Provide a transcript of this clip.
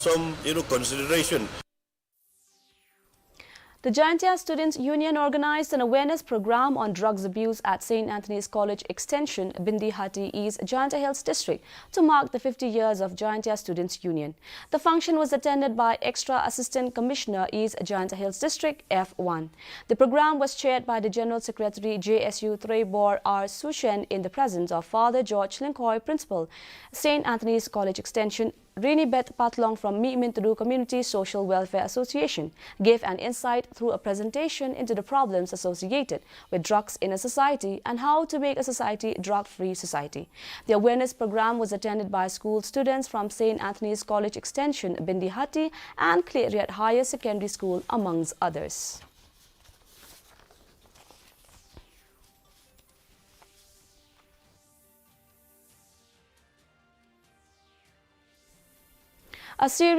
some consideration. The Jaintia Students' Union organized an awareness program on drugs abuse at St. Anthony's College Extension, Bindihati East, Jaintia Hills District to mark the 50 years of Jaintia Students' Union. The function was attended by Extra Assistant Commissioner East Jaintia Hills District F1. The program was chaired by the General Secretary JSU Trebor R. Sushen in the presence of Father George Linkoy, Principal, St. Anthony's College Extension, Rini Beth Patlong from Mi Mintudu Community Social Welfare Association gave an insight through a presentation into the problems associated with drugs in a society and how to make a society drug-free society. The awareness program was attended by school students from St. Anthony's College Extension, Bindihati and Cleriot Higher Secondary School, amongst others. A series